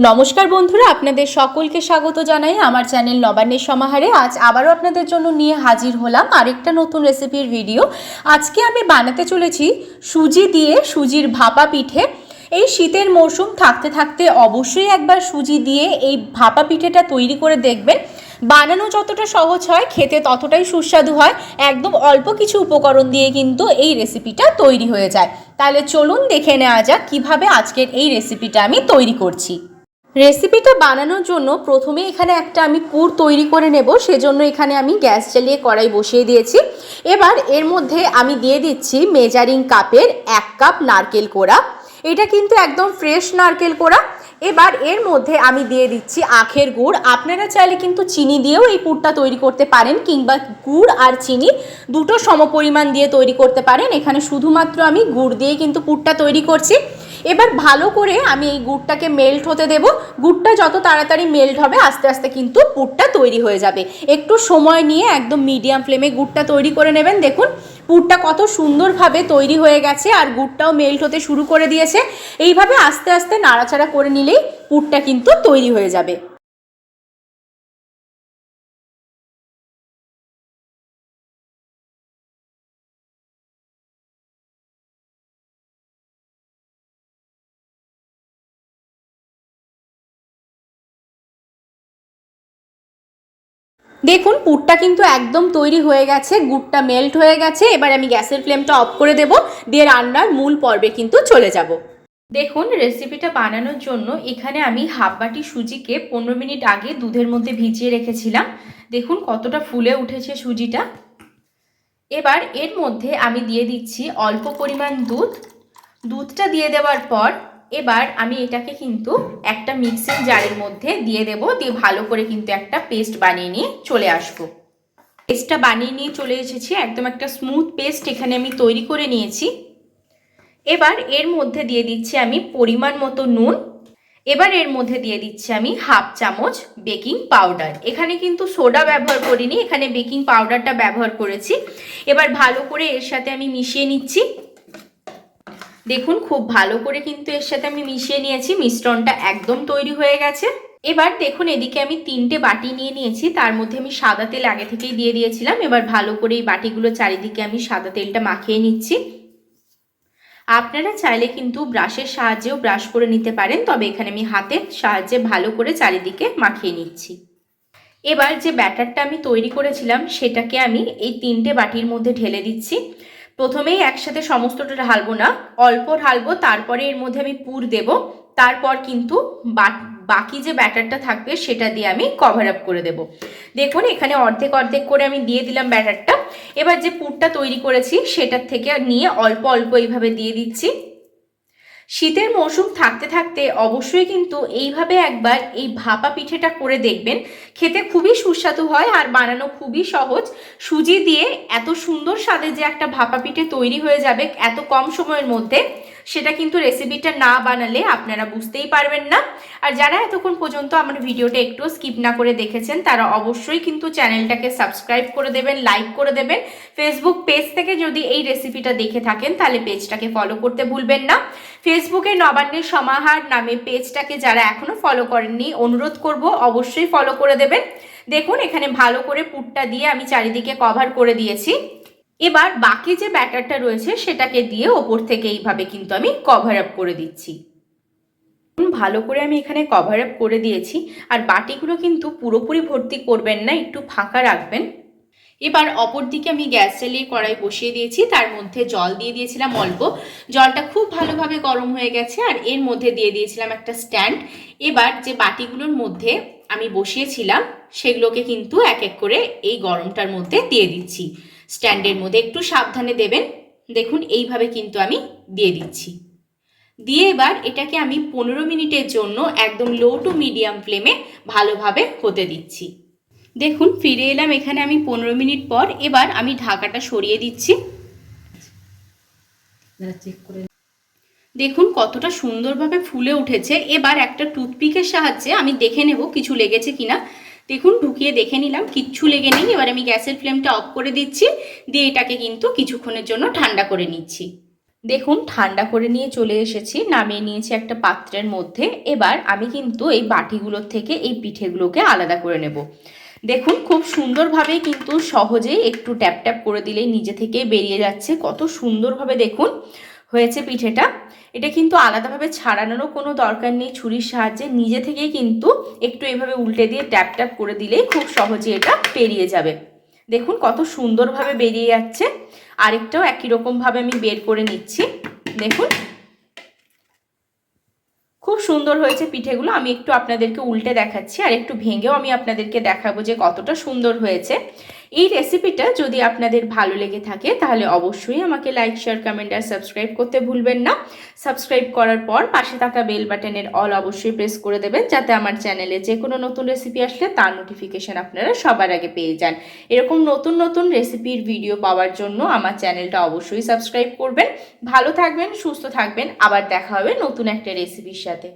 নমস্কার বন্ধুরা, আপনাদের সকলকে স্বাগত জানাই আমার চ্যানেল নবান্নের সমাহারে। আজ আবারও আপনাদের জন্য নিয়ে হাজির হলাম আরেকটা নতুন রেসিপির ভিডিও। আজকে আমি বানাতে চলেছি সুজি দিয়ে সুজির ভাপা পিঠে। এই শীতের মরশুম থাকতে থাকতে অবশ্যই একবার সুজি দিয়ে এই ভাপা পিঠেটা তৈরি করে দেখবেন। বানানো যতটা সহজ হয়, খেতে ততটাই সুস্বাদু হয়। একদম অল্প কিছু উপকরণ দিয়ে কিন্তু এই রেসিপিটা তৈরি হয়ে যায়। তাহলে চলুন দেখে নেওয়া যাক কীভাবে আজকের এই রেসিপিটা আমি তৈরি করছি। রেসিপিটা বানানোর জন্য প্রথমে এখানে একটা আমি পুর তৈরি করে নেব। সেজন্য এখানে আমি গ্যাস জ্বালিয়ে কড়াই বসিয়ে দিয়েছি। এবার এর মধ্যে আমি দিয়ে দিচ্ছি মেজারিং কাপের 1 কাপ নারকেল কোড়া। এটা কিন্তু একদম ফ্রেশ নারকেল কোড়া। এবার এর মধ্যে আমি দিয়ে দিচ্ছি আখের গুড়। আপনারা চাইলে কিন্তু চিনি দিয়েও এই পুরটা তৈরি করতে পারেন, কিংবা গুড় আর চিনি দুটো সমপরিমাণ দিয়ে তৈরি করতে পারেন। এখানে শুধুমাত্র আমি গুড় দিয়ে কিন্তু পুরটা তৈরি করছি। এবার ভালো করে আমি এই গুড়টাকে মেল্ট হতে দেব। গুড়টা যত তাড়াতাড়ি মেল্ট হবে আস্তে আস্তে কিন্তু পুরটা তৈরি হয়ে যাবে। একটু সময় নিয়ে একদম মিডিয়াম ফ্লেমে গুড়টা তৈরি করে নেবেন। দেখুন পুরটা কত সুন্দরভাবে তৈরি হয়ে গেছে আর গুড়টাও মেল্ট হতে শুরু করে দিয়েছে। এইভাবে আস্তে আস্তে নাড়াচাড়া করে নিলেই পুরটা কিন্তু তৈরি হয়ে যাবে। দেখুন পুরটা কিন্তু একদম তৈরি হয়ে গেছে, গুড়টা মেল্ট হয়ে গেছে। এবার আমি গ্যাসের ফ্লেমটা অফ করে দেব, দিয়ে রান্নার মূল পর্বে কিন্তু চলে যাব। দেখুন রেসিপিটা বানানোর জন্য এখানে আমি হাফ বাটি সুজিকে 15 মিনিট আগে দুধের মধ্যে ভিজিয়ে রেখেছিলাম। দেখুন কতটা ফুলে উঠেছে সুজিটা। এবার এর মধ্যে আমি দিয়ে দিচ্ছি অল্প পরিমাণ দুধ। দুধটা দিয়ে দেওয়ার পর এবার আমি এটাকে কিন্তু একটা মিক্সিং জারের মধ্যে দিয়ে দেব, দিয়ে ভালো করে কিন্তু একটা পেস্ট বানিয়ে নিয়ে চলে আসবো। পেস্টটা বানিয়ে নিয়ে চলে এসেছি, একদম একটা স্মুথ পেস্ট এখানে আমি তৈরি করে নিয়েছি। এবার এর মধ্যে দিয়ে দিচ্ছি আমি পরিমাণ মতো নুন। এবার এর মধ্যে দিয়ে দিচ্ছি আমি হাফ চামচ বেকিং পাউডার। এখানে কিন্তু সোডা ব্যবহার করিনি, এখানে বেকিং পাউডারটা ব্যবহার করেছি। এবার ভালো করে এর সাথে আমি মিশিয়ে নিচ্ছি। দেখুন খুব ভালো করে কিন্তু এর সাথে আমি মিশিয়ে নিয়েছি, মিশ্রণটা একদম তৈরি হয়ে গেছে। এবার দেখুন এদিকে আমি 3টে বাটি নিয়ে নিয়েছি, তার মধ্যে আমি সাদা তেল আগে থেকেই দিয়ে দিয়েছিলাম। এবার ভালো করে এই বাটিগুলো চারিদিকে আমি সাদা তেলটা মাখিয়ে নিচ্ছি। আপনারা চাইলে কিন্তু ব্রাশের সাহায্যেও ব্রাশ করে নিতে পারেন, তবে এখানে আমি হাতের সাহায্যে ভালো করে চারিদিকে মাখিয়ে নিচ্ছি। এবার যে ব্যাটারটা আমি তৈরি করেছিলাম সেটাকে আমি এই 3টে বাটির মধ্যে ঢেলে দিচ্ছি। প্রথমেই একসাথে সমস্তটা ঢালবো না, অল্প ঢালবো, তারপরে এর মধ্যে আমি পুর দেব। তারপর কিন্তু বাকি যে ব্যাটারটা থাকবে সেটা দিয়ে আমি কভার আপ করে দেব। দেখুন এখানে অর্ধেক অর্ধেক করে আমি দিয়ে দিলাম ব্যাটারটা। এবার যে পুরটা তৈরি করেছি সেটার থেকে নিয়ে অল্প অল্প এইভাবে দিয়ে দিচ্ছি। শীতের মৌসুম থাকতে থাকতে অবশ্যই কিন্তু এইভাবে একবার এই ভাপা পিঠেটা করে দেখবেন। খেতে খুবই সুস্বাদু হয় আর বানানো খুবই সহজ। সুজি দিয়ে এত সুন্দর স্বাদের যে একটা ভাপা পিঠে তৈরি হয়ে যাবে এত কম সময়ের মধ্যে, সেটা কিন্তু রেসিপিটা না বানালে আপনারা বুঝতেই পারবেন না। আর যারা এতক্ষণ পর্যন্ত আমার ভিডিওটা একটু স্কিপ না করে দেখেছেন তারা অবশ্যই কিন্তু চ্যানেলটাকে সাবস্ক্রাইব করে দেবেন, লাইক করে দেবেন। ফেসবুক পেজ থেকে যদি এই রেসিপিটা দেখে থাকেন তাহলে পেজটাকে ফলো করতে ভুলবেন না। ফেসবুকে নবান্নের সমাহার নামে পেজটাকে যারা এখনো ফলো করেননি অনুরোধ করব অবশ্যই ফলো করে দেবেন। দেখুন এখানে ভালো করে পুরটা দিয়ে আমি চারিদিকে কভার করে দিয়েছি। এবার বাকি যে ব্যাটারটা রয়েছে সেটাকে দিয়ে ওপর থেকে এইভাবে কিন্তু আমি কভার আপ করে দিচ্ছি। ভালো করে আমি এখানে কভার আপ করে দিয়েছি। আর বাটিগুলো কিন্তু পুরোপুরি ভর্তি করবেন না, একটু ফাঁকা রাখবেন। এবার অপর দিকে আমি গ্যাস জ্বালিয়ে কড়াই বসিয়ে দিয়েছি, তার মধ্যে জল দিয়ে দিয়েছিলাম অল্প। জলটা খুব ভালোভাবে গরম হয়ে গেছে আর এর মধ্যে দিয়ে দিয়েছিলাম একটা স্ট্যান্ড। এবার যে বাটিগুলোর মধ্যে আমি বসিয়েছিলাম সেগুলোকে কিন্তু এক এক করে এই গরমটার মধ্যে দিয়ে দিচ্ছি। স্ট্যান্ডের মধ্যে একটু সাবধানে দেবেন। দেখুন এইভাবে কিন্তু আমি দিয়ে দিচ্ছি। দিয়ে এবার এটাকে আমি 15 মিনিটের জন্য একদম লো টু মিডিয়াম ফ্লেমে ভালোভাবে হতে দিচ্ছি। দেখুন ফিরে এলাম এখানে আমি 15 মিনিট পর। এবার আমি ঢাকাটা সরিয়ে দিচ্ছি। দেখুন কতটা সুন্দরভাবে ফুলে উঠেছে। এবার একটা টুথপিকের সাহায্যে আমি দেখে নেব কিছু লেগেছে কিনা। দেখুন ঢুকিয়ে দেখে নিলাম, কিচ্ছু লেগে নেই। এবার আমি গ্যাসের ফ্লেমটা অফ করে দিচ্ছি, দিয়ে এটাকে কিন্তু কিছুক্ষণের জন্য ঠান্ডা করে নিচ্ছি। দেখুন ঠান্ডা করে নিয়ে চলে এসেছি, নামিয়ে নিয়েছি একটা পাত্রের মধ্যে। এবার আমি কিন্তু এই বাটিগুলোর থেকে এই পিঠেগুলোকে আলাদা করে নেব। দেখুন খুব সুন্দরভাবে কিন্তু সহজেই একটু ট্যাপ ট্যাপ করে দিলেই নিজে থেকেই বেরিয়ে যাচ্ছে। কত সুন্দরভাবে দেখুন হয়েছে পিঠেটা। এটা কিন্তু আলাদাভাবে ছাড়ানোরও কোনো দরকার নেই, ছুরির সাহায্যে নিজে থেকেই কিন্তু একটু এভাবে উল্টে দিয়ে ট্যাপ ট্যাপ করে দিলেই খুব সহজে এটা বেরিয়ে যাবে। দেখুন কত সুন্দরভাবে বেরিয়ে যাচ্ছে। আরেকটাও একই রকমভাবে আমি বের করে নিচ্ছি। দেখুন খুব সুন্দর হয়েছে পিঠেগুলো। আমি একটু আপনাদেরকে উল্টে দেখাচ্ছি আর একটু ভেঙেও আমি আপনাদেরকে দেখাবো যে কতটা সুন্দর হয়েছে। এই রেসিপিটা যদি আপনাদের ভালো লেগে থাকে তাহলে অবশ্যই আমাকে লাইক, শেয়ার, কমেন্ট আর সাবস্ক্রাইব করতে ভুলবেন না। সাবস্ক্রাইব করার পর পাশে থাকা বেল বাটনের অল অবশ্যই প্রেস করে দেবেন, যাতে আমার চ্যানেলে যে কোনো নতুন রেসিপি আসলে তার নোটিফিকেশান আপনারা সবার আগে পেয়ে যান। এরকম নতুন নতুন রেসিপির ভিডিও পাওয়ার জন্য আমার চ্যানেলটা অবশ্যই সাবস্ক্রাইব করবেন। ভালো থাকবেন, সুস্থ থাকবেন, আবার দেখা হবে নতুন একটা রেসিপির সাথে।